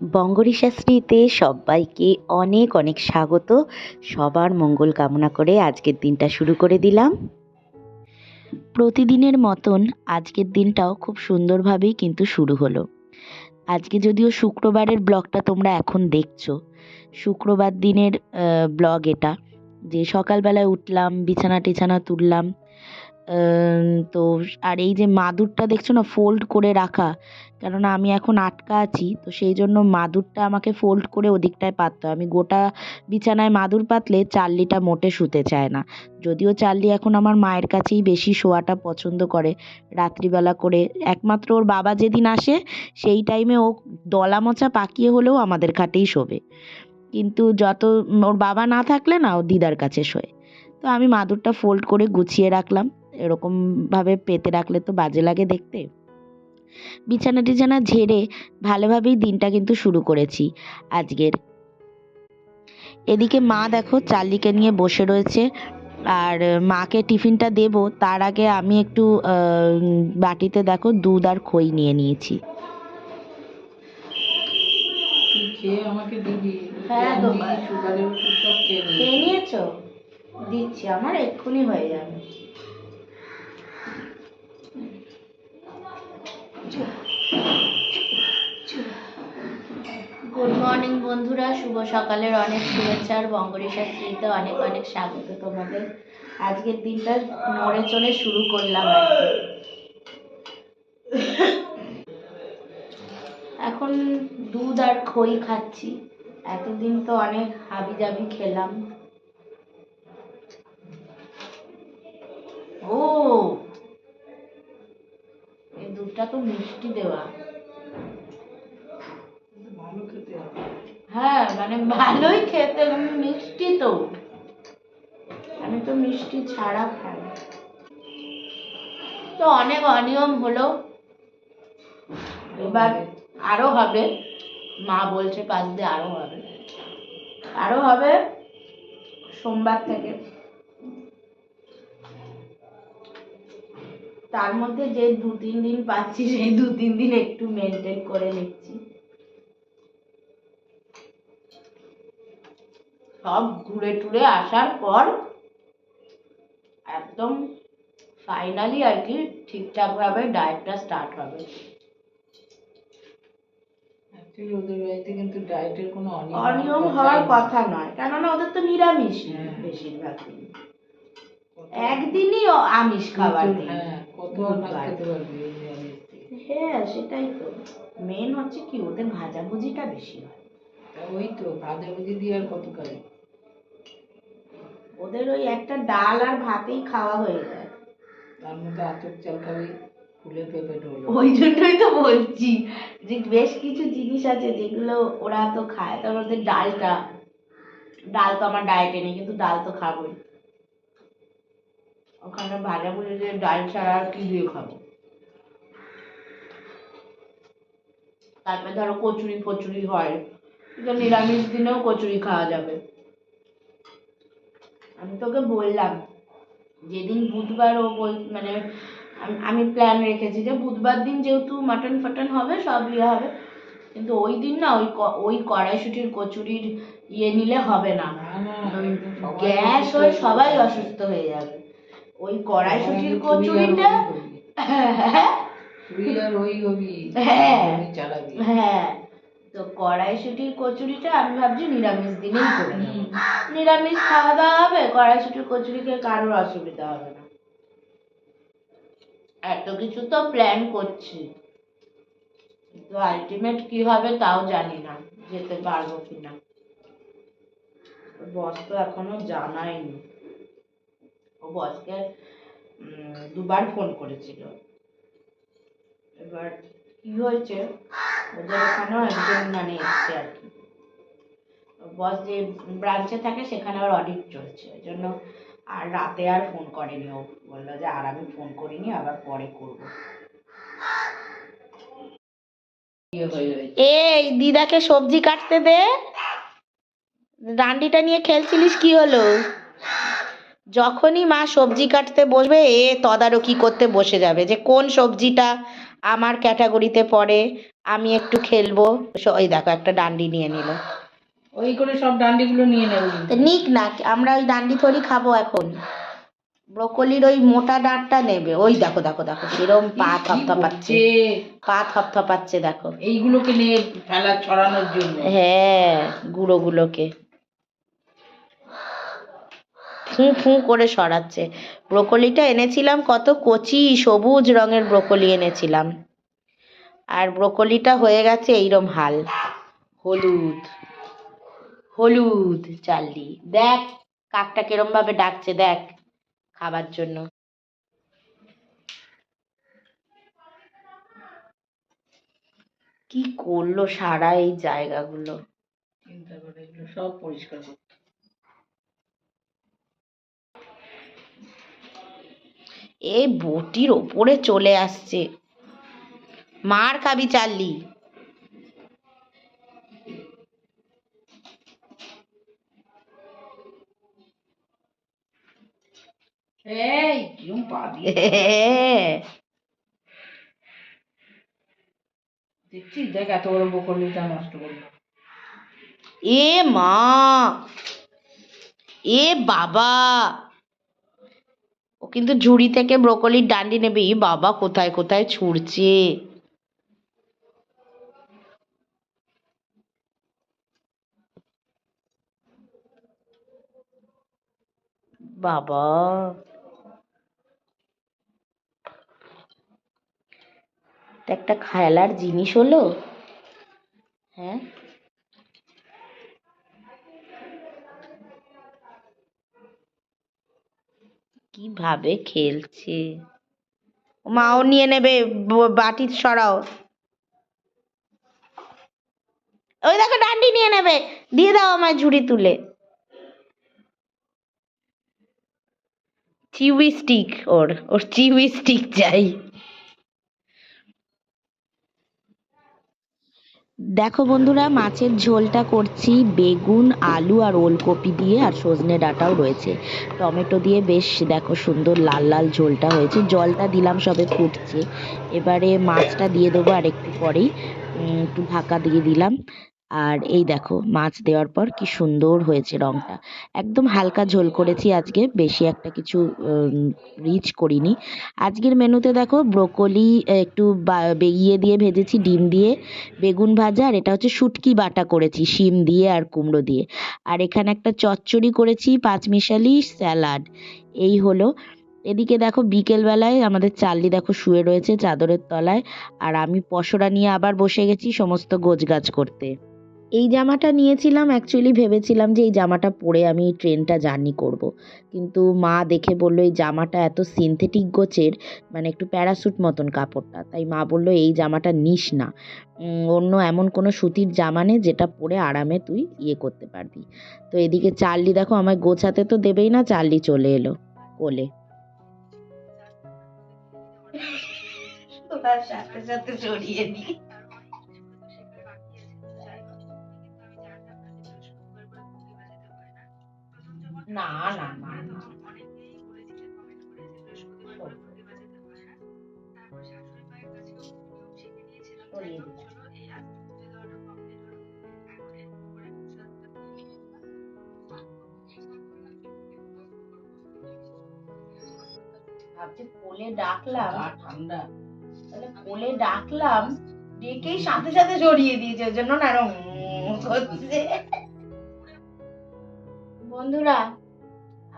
বঙ্গরি শাস্ত্রীতে সবাইকে অনেক অনেক স্বাগত। সবার মঙ্গল কামনা করে আজকের দিনটা শুরু করে দিলাম। প্রতিদিনের মতন আজকের দিনটাও খুব সুন্দরভাবেই কিন্তু শুরু হলো। আজকে যদিও শুক্রবারের ব্লগটা তোমরা এখন দেখছো, শুক্রবার দিনের ব্লগ এটা, যে সকালবেলায় উঠলাম, বিছানা টিছানা তুললাম, তো আর এই যে মাদুরটা দেখছো না ফোল্ড করে রাখা, কেননা আমি এখন আটকা আছি, তো সেই জন্য মাদুরটা আমাকে ফোল্ড করে ওদিকটায় পাততে হয়। আমি গোটা বিছানায় মাদুর পাতলে চার্লিটা মোটে শুতে চায় না। যদিও চার্লি এখন আমার মায়ের কাছেই বেশি শোয়াটা পছন্দ করে রাত্রিবেলা করে, একমাত্র ওর বাবা যেদিন আসে সেই টাইমে ও দলা মোচা পাকিয়ে হলেও আমাদের খাটেই শোবে, কিন্তু যত ওর বাবা না থাকলে না ও দিদার কাছে শোয়। তো আমি মাদুরটা ফোল্ড করে গুছিয়ে রাখলাম, এরকমভাবে পেতে রাখলে তো বাজে লাগে দেখতে। বিছানা টিছানা ঝেড়ে ভালোভাবেই দিনটা কিন্তু শুরু করেছি আজকের। এদিকে মা দেখো চার্লিকে নিয়ে বসে রয়েছে, আর মাকে টিফিনটা দেব তার আগে আমি একটু বাটিতে দেখো দুধ আর খই নিয়ে নিয়েছি। আমাকে দিবি? হ্যাঁ খেয়ে নিয়েছো? দিচ্ছি, আমার এক্ষুনি হয়ে যাবে। গুড মর্নিং বন্ধুরা, শুভ সকালের অনেক শুভেচ্ছা আর বঙ্গরি শাস্ত্রীতে অনেক অনেক স্বাগত তোমাদের। আজকের দিনটা নড়ে চড়ে শুরু করলাম আর কি। এখন দুধ আর খই খাচ্ছি, এতদিন তো অনেক হাবি জাবি খেলাম। ও এই দুধটা তো মিষ্টি দেওয়া, ভালো খেতে হবে। হ্যাঁ মানে ভালোই খেতে, মিষ্টি তো, আমি তো মিষ্টি ছাড়া খাই। তো অনেক অনিয়ম হলো, এবার আরো হবে, মা বলছে পাঁচ দিয়ে আরো হবে সোমবার থেকে। তার মধ্যে যে 2-3 দিন পাচ্ছি সেই 2-3 দিন একটু মেনটেন করে নিচ্ছি। সব ঘুরে টুরে আসার পর একদম ফাইনালি আর কি ঠিকঠাক ভাবে ডায়েটটা স্টার্ট হবে। ওদের বাড়িতে কিন্তু ডায়েটের কোনো অনিয়ম হওয়ার কথা নয়, কেননা ওদের তো নিরামিষ বেশিরভাগ দিন, একদিনই আমিষ খাবার দিন। কত ভাত খেতে পারবি? হ্যাঁ সেটাই তো মেন হচ্ছে কি, ওদের ভাজাভুজিটা বেশি হয়। ওই তো ভাজাভুজি দিয়ে আর কত খাবে? ওদের ওই একটা ডাল আর ভাতেই খাওয়া হয়ে যায়, তার মধ্যে আতপ চাল খাবি, ফুলে পেঁপে হলো। ওই জন্যই তো বলছি যে বেশ কিছু জিনিস আছে যেগুলো ওরা তো খায়। তার মধ্যে ডাল তো আমার ডায়েটে নেই, কিন্তু ডাল তো খাবোই। ওখানে ভাজাভুজি দিয়ে ডাল ছাড়া আর কি দিয়ে খাবো? তারপরে ধরো কচুরি ফচুরি হয়, তো নিরামিষ দিনেও কচুরি খাওয়া যাবে। আমি তোকে বললাম যেদিন বুধবার ও মানে আমি প্ল্যান রেখেছি যে বুধবার দিন যেহেতু মাটন ফাটন হবে, সব ইয়ে হবে, কিন্তু ওই দিন না ওই কড়াইশুটির কচুরির ইয়ে নিলে হবে না, গ্যাস হয়ে সবাই অসুস্থ হয়ে যাবে। ওই কড়াইশুটির কচুরিটা হ্যাঁ, তো কড়াইশুটির কচুরিটা আমি ভাবছি নিরামিষ দিনেই করে নেব। নিরামিষ খাওয়া দাওয়া হবে, কড়াইশুটির কচুরি খেয়ে কারোর অসুবিধা হবে না। এত কিছু তো প্ল্যান করছি, কিন্তু আলটিমেট কি হবে তাও জানি না, যেতে পারবো কিনা। বস তো এখনো জানায়নি, ও বসকে 2বার ফোন করেছিল। এবার কি হয়েছে, ওদের ওখানেও একজন মানে এসছে আর কি, বস যে ব্রাঞ্চে থাকে সেখানে আবার অডিট চলছে, ওই জন্য আর রাতে আর ফোন করেনি। ও বললো যে আর আমি ফোন করিনি, আবার পরে করবো। এই দিদাকে সবজি কাটতে দে, ডান্ডিটা নিয়ে খেলছিলিস, কি হলো? যখনই মা সবজি কাটতে বসবে এ তদারকি করতে বসে যাবে যে কোন সবজিটা আমার ক্যাটাগরিতে পড়ে, আমি একটু খেলবো। ওই দেখো একটা ডান্ডি নিয়ে নিল। ওই করে সব ডান্ডিগুলো নিয়ে নেবে তো নিক না, আমরা ওই ডান্ডি থরি খাবো এখন। ব্রোকলির ওই মোটা ডাঁটটা নেবে। ওই দেখো দেখো দেখো কিরম পা থপথপাচ্ছে, পা থপথপাচ্ছে দেখো। এইগুলোকে নিয়ে ফেলা ছড়ানোর জন্য। হ্যাঁ, গুঁড়োগুলোকে ফু ফু করে সরাচ্ছে। ব্রোকলিটা এনেছিলাম কত কচি সবুজ রঙের ব্রোকলি এনেছিলাম, আর ব্রোকলিটা হয়ে গেছে এইরম হাল, হলুদ হলুদ চাললি। দেখ কাকটা কিরম ভাবে ডাকছে দেখ খাবার জন্য। কি করলো সারা এই জায়গাগুলো, চিন্তা করে এগুলো সব পরিষ্কার করতে। এই বটির ওপরে চলে আসছে, মার খাবি চাললি। এই কিরম পা দিয়ে দেখছিস, দেখ এত বড় বকলিটা নষ্ট করলো। এ মা, এ বাবা, ও কিন্তু ঝুড়ি থেকে ব্রোকলির ডান্ডি নেবে। এ বাবা কোথায় কোথায় ছুঁড়ছে। বাবা, এটা একটা খেলার জিনিস হলো। হ্যাঁ, কিভাবে খেলছে। মাও নিয়ে নেবে, বাটি সরাও। ওই দেখো ডান্ডি নিয়ে নেবে, দিয়ে দাও আমায় ঝুড়ি তুলে। চিউই স্টিক, ওর ওর চিউই স্টিক চাই। দেখো বন্ধুরা, মাছের ঝোলটা করছি বেগুন আলু আর ওলকপি দিয়ে, আর সজনে ডাঁটাও রয়েছে, টমেটো দিয়ে। বেশ দেখো সুন্দর লাল লাল ঝোলটা হয়েছে, জলটা দিলাম সবে ফুটছে। এবারে মাছটা দিয়ে দেবো আর একটু পরেই, একটু ঢাকা দিয়ে দিলাম। আর এই দেখো মাছ দেওয়ার পর কি সুন্দর হয়েছে রংটা। একদম হালকা ঝোল করেছি আজকে, বেশি একটা কিছু রিচ করিনি। আজকের মেনুতে দেখো ব্রোকলি একটু ইয়ে দিয়ে ভেজেছি, ডিম দিয়ে, বেগুন ভাজা, আর এটা হচ্ছে শুটকি বাটা করেছি শিম দিয়ে আর কুমড়ো দিয়ে। আর এখানে একটা চচ্চড়ি করেছি, পাঁচমিশালি স্যালাড। এই হলো। এদিকে দেখো বিকেলবেলায় আমাদের চাল্লি দেখো শুয়ে রয়েছে চাদরের তলায়, আর আমি পসরা নিয়ে আবার বসে গেছি সমস্ত গোছগাছ করতে। এই জামাটা নিয়েছিলাম, অ্যাকচুয়ালি ভেবেছিলাম যে এই জামাটা পরে আমি ট্রেনটা জার্নি করব। কিন্তু মা দেখে বলল এই জামাটা এত সিনথেটিক গোছের, মানে একটু প্যারাসুট মতন কাপড়টা, তাই মা বলল এই জামাটা নিস না, অন্য এমন কোনো সুতির জামা নে যেটা পরে আরামে তুই ইয়ে করতে পারবি। তো এদিকে চার্লি দেখো আমায় গোছাতে তো দেবেই না, চার্লি চলে এলো কোলে। তার সাথে সাথে জড়িয়ে নি। না না না না, সরিয়ে দিলাম। ভাবছি কোলে ডাকলাম, ঠান্ডা, তাহলে কোলে ডাকলাম, ডেকেই সাথে সাথে জড়িয়ে দিয়েছে, ওই জন্য না এরকম করছে। বন্ধুরা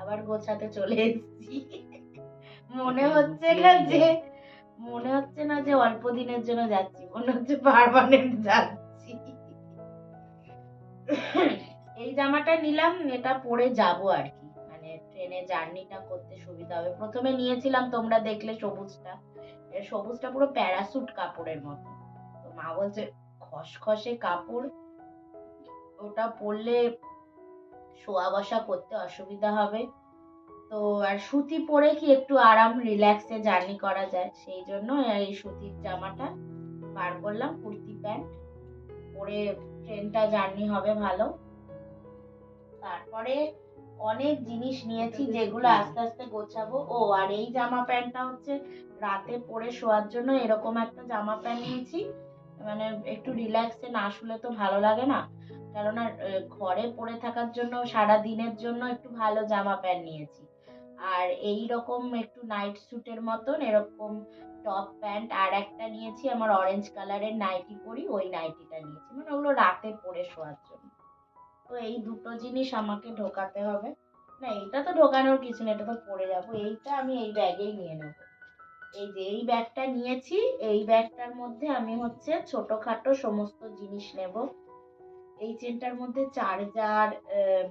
আবার গোছাতে চলে এসেছি। মনে হচ্ছে না যে মনে হচ্ছে না যে অল্প দিনের জন্য যাচ্ছি, মনে হচ্ছে পার্মানেন্ট যাচ্ছি। এই জামাটা নিলাম, এটা পরে যাব আর কি, মানে ট্রেনে জার্নিটা করতে সুবিধা হবে। প্রথমে নিয়েছিলাম তোমরা দেখলে সবুজটা, এর সবুজটা পুরো প্যারাসুট কাপড়ের মতো, তো মা বলছে খসখসে কাপড়, ওটা পরলে শোয়া বসা করতে অসুবিধা হবে। তো আর সুতি পরে কি একটু আরাম রিল্যাক্সে জার্নি করা যায়, সেই জন্য এই সুতির জামাটা বার করলাম, কুর্তি প্যান্ট পরে ট্রেনটা জার্নি হবে ভালো। তারপরে অনেক জিনিস নিয়েছি যেগুলো আস্তে আস্তে গোছাবো। ও আর এই জামা প্যান্টটা হচ্ছে রাতে পরে শোয়ার জন্য এরকম একটা জামা প্যান্ট নিয়েছি, মানে একটু রিল্যাক্সে না শুলে তো ভালো লাগে না, কেননা ঘরে পরে থাকার জন্য সারা দিনের জন্য একটু ভালো জামা প্যান্ট নিয়েছি। আর এই রকম একটু নাইট স্যুটের মতন এরকম টপ প্যান্ট, আর একটা নিয়েছি আমার অরেঞ্জ কালারের নাইটি পরি, ওই নাইটিটা নিয়েছি, মানে ওগুলো রাতে পরে শোয়ার জন্য। তো এই দুটো জিনিস আমাকে ঢোকাতে হবে। না এটা তো ঢোকানোর কিছু না, এটা তো পরে যাবো, এইটা আমি এই ব্যাগেই নিয়ে নেবো। এই যে এই ব্যাগটা নিয়েছি, এই ব্যাগটার মধ্যে আমি হচ্ছে ছোটখাটো সমস্ত জিনিস নেব। এই চেনটার মধ্যে চার্জার,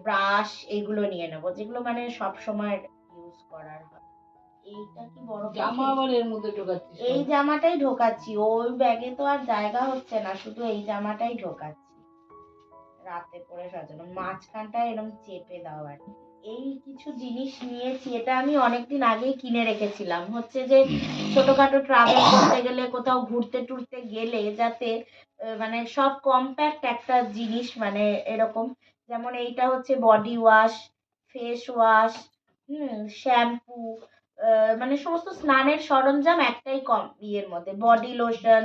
ব্রাশ এগুলো নিয়ে নেবো, যেগুলো মানে সব সময় ইউজ করার হয়। এইটা কি বড় জামা পাখি? আবার এর মধ্যে ঢোকাচ্ছিস এই কেন? জামাটাই ঢোকাচ্ছি, ওই ব্যাগে তো আর জায়গা হচ্ছে না, শুধু এই জামাটাই ঢোকাচ্ছি রাতে পরে সাজানো, মাঝখানটা এরকম চেপে দেওয়া আর কি। এই কিছু জিনিস নিয়েছি, এটা আমি অনেকদিন আগেই কিনে রেখেছিলাম, হচ্ছে যে ছোটখাটো ট্রাভেল করতে গেলে, কোথাও ঘুরতে টুরতে গেলে যাতে মানে সব কম্প্যাক্ট একটা জিনিস, মানে এরকম, যেমন এইটা হচ্ছে body wash, face wash, shampoo, মানে সমস্ত স্নানের সরঞ্জাম একটাই কম ইয়ের মধ্যে, বডি লোশন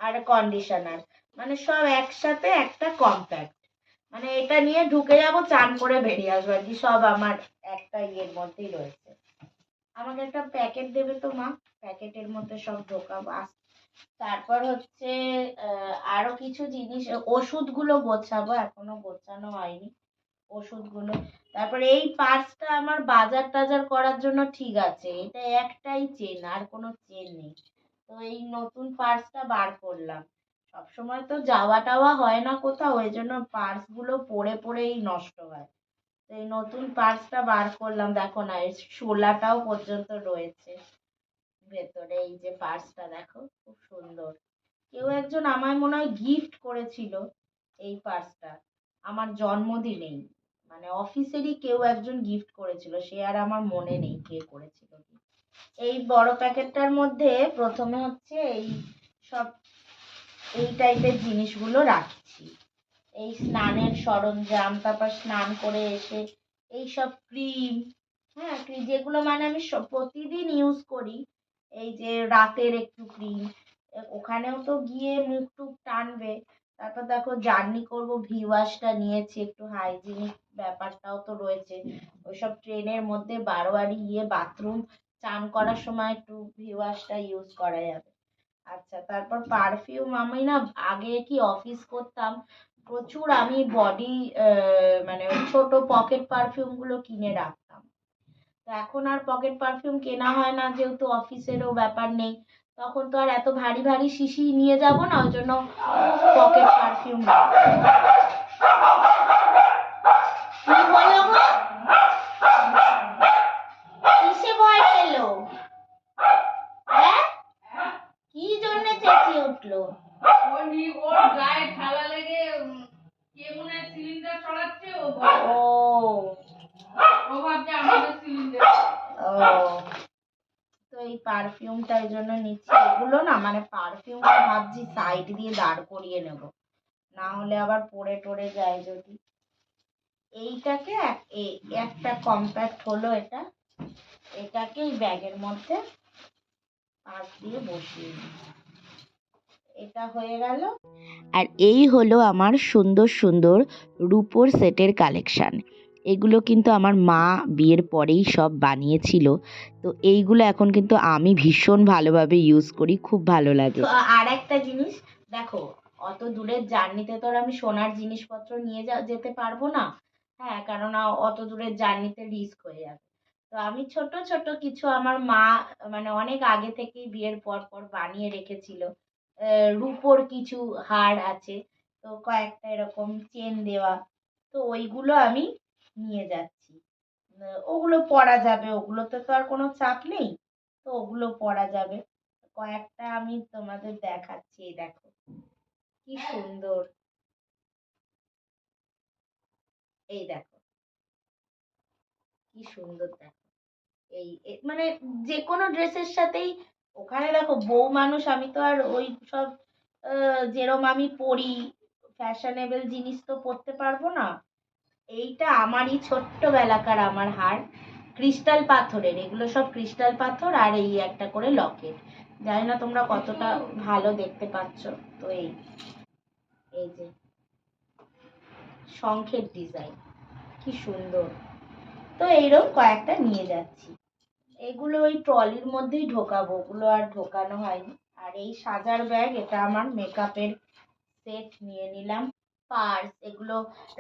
আর কন্ডিশনার, মানে সব একসাথে একটা কম্প্যাক্ট, মানে এটা নিয়ে ঢুকে যাব, চান করে বেরিয়ে আসবো আর কি, সব আমার একটা ইয়ের মধ্যেই রয়েছে। আমাকে একটা প্যাকেট দেবে তো মা, প্যাকেটের মধ্যে সব ঢোকাবো। তারপর হচ্ছে আরো কিছু জিনিস, ওষুধগুলো গোছাবো, এখনো গোছানো হয়নি ওষুধগুলো। তারপরে এই পার্সটা আমার বাজার টাজার করার জন্য ঠিক আছে, এটা একটাই চেন, আর কোনো চেন নেই। তো এই নতুন পার্সটা বার করলাম, সবসময় তো যাওয়া টাওয়া হয় না কোথাও, ওই জন্য পার্স গুলো পরে পরেই নষ্ট হয়। তো এই নতুন পার্সটা বার করলাম, দেখো না এর শোলাটাও পর্যন্ত রয়েছে ভেতরে, এই যে পার্সটা দেখো খুব সুন্দর। কেউ একজন আমায় মনে হয় গিফট করেছিল এই পার্সটা আমার জন্মদিনেই, মানে অফিসেরই কেউ একজন গিফট করেছিল, সে আর আমার মনে নেই কে করেছিল। এই বড় প্যাকেটটার মধ্যে প্রথমে হচ্ছে এই সব এই টাইপের জিনিসগুলো রাখছি, এই স্নানের সরঞ্জাম, তারপর স্নান করে এসে এই সব ক্রিম, হ্যাঁ যেগুলো মানে আমি প্রতিদিন ইউজ করি, এই যে রাতের একটু ক্রিম, ওখানেও তো গিয়ে মুখ টুক টানবে, তারপর দেখো জার্নি করব, ভি ওয়াশটা নিয়েছি, একটু হাইজিনিক ব্যাপারটাও তো রয়েছে, ওইসব ট্রেনের মধ্যে বারোয়ারি গিয়ে বাথরুম চান করার সময় একটু ভি ওয়াশটা ইউজ করা যাবে। আচ্ছা তারপর পারফিউম, আমি না আগে কি অফিস করতাম, প্রচুর আমি বডি মানে ওই ছোট পকেট পারফিউম গুলো কিনে রাখতাম। তো এখন আর পকেট পারফিউম কেনা হয় না, যেহেতু অফিসেরও ব্যাপার নেই, তখন তো আর এত ভারী ভারী শিশি নিয়ে যাব না, ওই জন্য পকেট পারফিউম কি হলো গো? কিসে ভয় পেলো? হ্যাঁ কি জন্য চেঁচিয়ে উঠলো? ওর গায়ে ঠালা লেগে কে মনে হয় সিলিন্ডার ছড়াচ্ছে, ও ভাবছে আমাদের সিলিন্ডার। ও তো এই পারফিউমটা এই জন্য নিচ্ছি, এগুলো না মানে পারফিউমটা ভাবছি সাইড দিয়ে দাঁড় করিয়ে নেব, না হলে আবার পড়ে টরে যায় যদি। এইটাকে একটা কম্প্যাক্ট হলো এটা, এটাকে এই ব্যাগের মধ্যে পাশ দিয়ে বসিয়ে দিই, এটা হয়ে গেল। আর এই হলো আমার সুন্দর সুন্দর রূপোর সেটের কালেকশান। এগুলো কিন্তু আমার মা বিয়ের পরেই সব বানিয়েছিল, তো এইগুলো এখন কিন্তু আমি ভীষণ ভালোভাবে ইউজ করি, খুব ভালো লাগে। আর একটা জিনিস দেখো, অত দূরের জার্নিতে তো আর আমি সোনার জিনিসপত্র নিয়ে যেতে পারবো না, হ্যাঁ কারণ অত দূরের জার্নিতে রিস্ক হয়ে যাবে। তো আমি ছোট ছোট কিছু আমার মা মানে অনেক আগে থেকেই বিয়ের পর পর বানিয়ে রেখেছিল, রূপোর কিছু হার আছে, তো কয়েকটা এরকম চেন দেওয়া, তো ওইগুলো আমি নিয়ে যাচ্ছি। ওগুলো পরা যাবে, ওগুলোতে তো আর কোনো চাপ নেই, তো ওগুলো পরা যাবে। কয়েকটা আমি তোমাদের দেখাচ্ছি, এই দেখো কি সুন্দর, এই দেখো কি সুন্দর, দেখো এই মানে যে কোনো ড্রেসের সাথেই, ওখানে দেখো বউ মানুষ, আমি তো আর ওই সব যেরম আমি পরি ফ্যাশনেবল জিনিস তো পরতে পারবো না, এইটা আমারই ছোট্টবেলাকার আমার হার, ক্রিস্টাল পাথরের, এগুলো সব ক্রিস্টাল পাথর, আর এই একটা করে লকেট। জানি না তোমরা কতটা ভালো দেখতে পাচ্ছ। তো এই এই যে শঙ্খের ডিজাইন, কি সুন্দর। তো এইরকম কয়েকটা নিয়ে যাচ্ছি। এগুলো ওই ট্রলির মধ্যেই ঢোকাবো, ওগুলো আর ঢোকানো হয়নি। আর এই সাজার ব্যাগ, এটা আমার মেকআপের সেট নিয়ে নিলাম, পার্স, এগুলো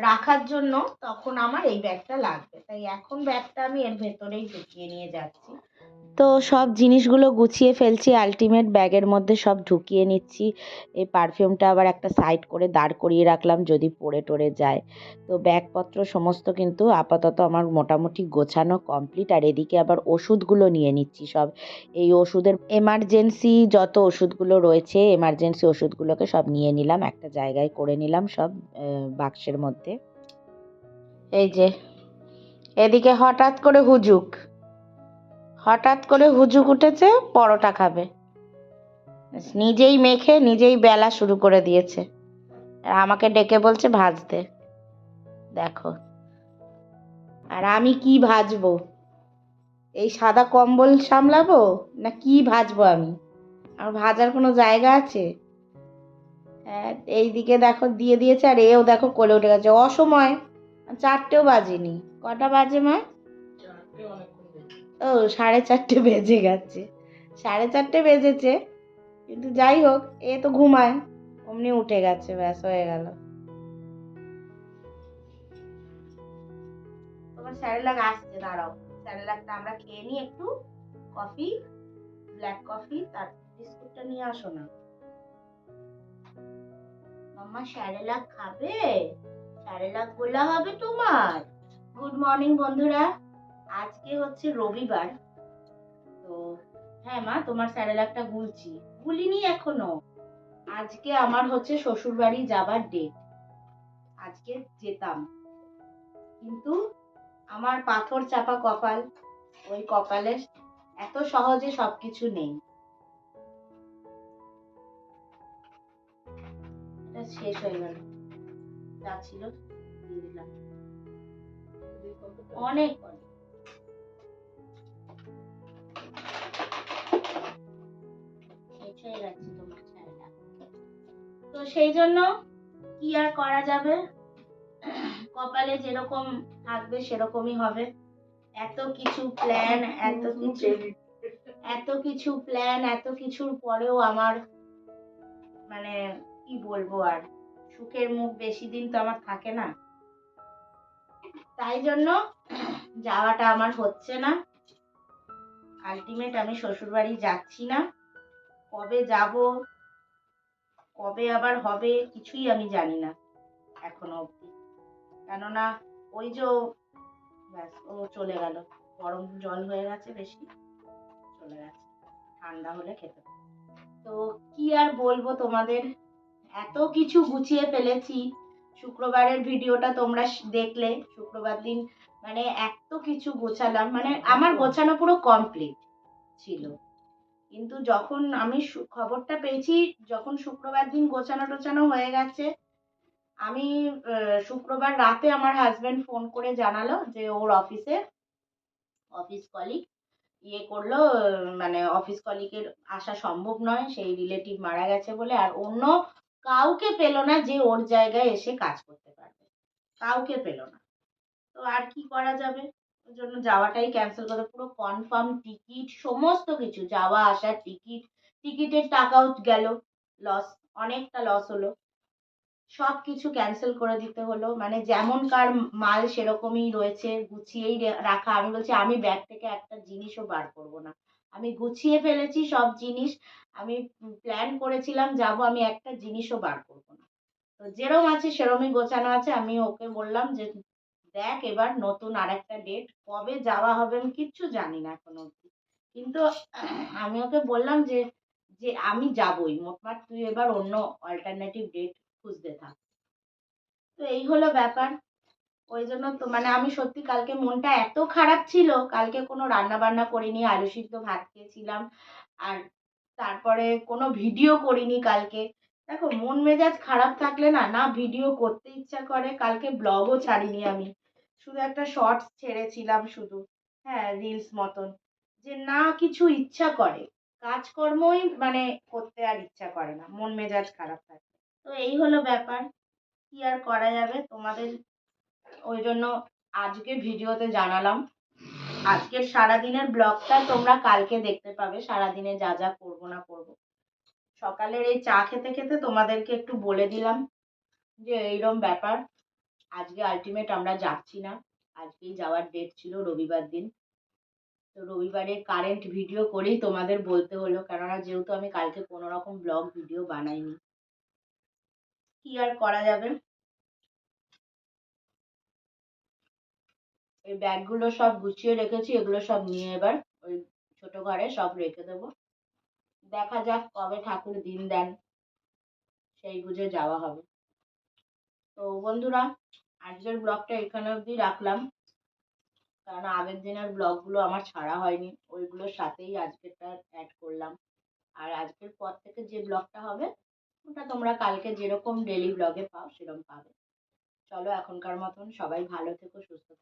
রাখার জন্য তখন আমার এই ব্যাগটা লাগবে, তাই এখন ব্যাগটা আমি এর ভেতরেই ঢুকিয়ে নিয়ে যাচ্ছি। তো সব জিনিসগুলো গুছিয়ে ফেলছি, আলটিমেট ব্যাগের মধ্যে সব ঢুকিয়ে নিচ্ছি। এই পারফিউমটা আবার একটা সাইড করে দাঁড় করিয়ে রাখলাম যদি পড়ে টরে যায়। তো ব্যাগপত্র সমস্ত কিন্তু আপাতত আমার মোটামুটি গোছানো কমপ্লিট। আর এদিকে আবার ওষুধগুলো নিয়ে নিচ্ছি সব। এই ওষুধের এমার্জেন্সি যত ওষুধগুলো রয়েছে, এমার্জেন্সি ওষুধগুলোকে সব নিয়ে নিলাম, একটা জায়গায় করে নিলাম সব বাক্সের মধ্যে। এই যে এদিকে হঠাৎ করে হুজুক উঠেছে, পরোটা খাবে। নিজেই মেখে নিজেই বেলা শুরু করে দিয়েছে, আর আমাকে ডেকে বলছে ভাজতে। দেখো, আর আমি কি ভাজবো? এই সাদা কম্বল সামলাবো না কি ভাজবো আমি? আমার ভাজার কোনো জায়গা আছে? হ্যাঁ, এইদিকে দেখো দিয়ে দিয়েছে, আর এও দেখো কোলে উঠে গেছে অসময়। 4টেও বাজেনি। কটা বাজে মা? ও 4:30 বেজে গেছে। 4:30 বেজেছে, কিন্তু যাই হোক, এ তো ঘুমায়, অমনি উঠে গেছে, ব্যাস হয়ে গেল। তোমার স্যারেলাক আসছে, দাঁড়াও, স্যারেলাকটা আমরা খেয়ে নিই একটু। কফি, ব্ল্যাক কফি, তার বিস্কুটটা নিয়ে আসো না। মাম্মা স্যারেলাক খাবে? স্যারেলাক গোলা হবে তোমার? গুড মর্নিং বন্ধুরা, আজকে হচ্ছে রবিবার। তো হ্যাঁ মা, তোমার স্যারেলাকটা গুলিনি এখনো। আজকে আমার হচ্ছে শ্বশুর বাড়ি যাবার ডেট, আজকে যেতাম, কিন্তু আমার পাথর চাপা কপাল, ওই কপালে এত সহজে সবকিছু নেই। এটা শেষ হয়ে গেল, যা ছিল দিয়ে দিলাম। অনেক অনেক শেষ হয়ে গেছে তোমার ছায়াটা। তো সেই জন্য কি আর করা যাবে, কপালে যেরকম থাকবে সেরকমই হবে। এত কিছু প্ল্যান, এত কিছুর পরেও আমার মানে কি বলবো, আর সুখের মুখ বেশি দিন তো আমার থাকে না, তাই জন্য যাওয়াটা আমার হচ্ছে না। আলটিমেট আমি শ্বশুর বাড়ি যাচ্ছি না। কবে যাব, কবে আবার হবে, কিছুই আমি জানি না এখনো অবধি। কেননা ওই যে ব্যাস ও চলে গেল, গরম জল হয়ে গেছে বেশি, চলে গেছে, ঠান্ডা হলে খেতে। তো কি আর বলবো তোমাদের, এত কিছু গুছিয়ে ফেলেছি। শুক্রবারের ভিডিওটা তোমরা দেখলে, শুক্রবার দিন মানে এত কিছু গোছালাম, মানে আমার গোছানো পুরো কমপ্লিট ছিল। কিন্তু যখন আমি খবরটা পেয়েছি, যখন শুক্রবার দিন গোছানো টোছানো হয়ে গেছে, আমি শুক্রবার রাতে আমার হাজবেন্ড ফোন করে জানালো যে ওর অফিস কলিগ করলো, মানে অফিস কলিগের আসা সম্ভব নয়, সেই রিলেটিভ মারা গেছে বলে, আর অন্য কাউকে পেলো না যে ওর জায়গায় এসে কাজ করতে পারবে, কাউকে পেলো না। তো আর কি করা যাবে, ওই জন্য যাওয়াটাই ক্যান্সেল করে, পুরো কনফার্ম টিকিট সমস্ত কিছু, যাওয়া আসার টিকিটের টাকাও গেল, লস, অনেকটা লস হলো, সবকিছু ক্যান্সেল করে দিতে হলো। মানে যেমনকার মাল সেরকমই রয়েছে, গুছিয়েই রাখা। আমি বলছি আমি ব্যাগ থেকে একটা জিনিসও বার করব না, আমি গুছিয়ে ফেলেছি সব জিনিস, আমি প্ল্যান করেছিলাম যাব, আমি একটা জিনিসও বার করব না। তো যেরম আছে সেরমই গোছানো আছে। আমি ওকে বললাম যে দেখ, এবার নতুন আর একটা ডেট, কবে যাওয়া হবে আমি কিচ্ছু জানি না এখনো অব্দি, কিন্তু আমি ওকে বললাম যে যে আমি যাবই, মোটমাট তুই এবার অন্য অল্টারনেটিভ ডেট খুঁজতে থাক। তো এই হলো ব্যাপার। ওই জন্য তো মানে আমি সত্যি কালকে মনটা এত খারাপ ছিল, কালকে কোনো রান্না বান্না করিনি, আলু সিদ্ধ ভাত খেয়েছিলাম, আর তারপরে কোনো ভিডিও করিনি কালকে। দেখো মন মেজাজ খারাপ থাকলে না না ভিডিও করতে ইচ্ছা করে। কালকে ব্লগও ছাড়িনি আমি, শুধু একটা শর্টস ছেড়েছিলাম শুধু, হ্যাঁ রিলস মতন। যে না কিছু ইচ্ছা করে, কাজকর্মই মানে করতে আর ইচ্ছা করে না মন মেজাজ খারাপ থাকে। তো এই হলো ব্যাপার, কি আর করা যাবে। তোমাদের ওই জন্য আজকে ভিডিওতে জানালাম। আজকের সারাদিনের ব্লগটা তোমরা কালকে দেখতে পাবে, সারাদিনে যা যা করবো না করবো। সকালের এই চা খেতে খেতে তোমাদেরকে একটু বলে দিলাম যে এইরকম ব্যাপার। আজকে আলটিমেট আমরা যাচ্ছি না, আজকেই যাওয়ার ডেট ছিল রবিবার দিন। তো রবিবারে কারেন্ট ভিডিও করেই তোমাদের বলতে হলো, কেননা যেহেতু আমি কালকে কোনো রকম ব্লগ ভিডিও বানাইনি। কি আর করা যাবে। এই ব্যাগগুলো সব গুছিয়ে রেখেছি, এগুলো সব নিয়ে এবার ওই ছোট ঘরে সব রেখে দেবো। দেখা যাক কবে ঠাকুর দিন দেন, সেই বুঝে যাওয়া হবে। তো বন্ধুরা, আজকের ব্লগটা এখানে অবধি রাখলাম, কারণ আগের দিনের ব্লগগুলো আমার ছাড়া হয়নি, ওইগুলোর সাথেই আজকেরটা অ্যাড করলাম। আর আজকের পর থেকে যে ব্লগটা হবে ওটা তোমরা কালকে যেরকম ডেলি ব্লগে পাও সেরকম পাবে। চলো এখনকার মতন সবাই ভালো থেকো, সুস্থ থেকো।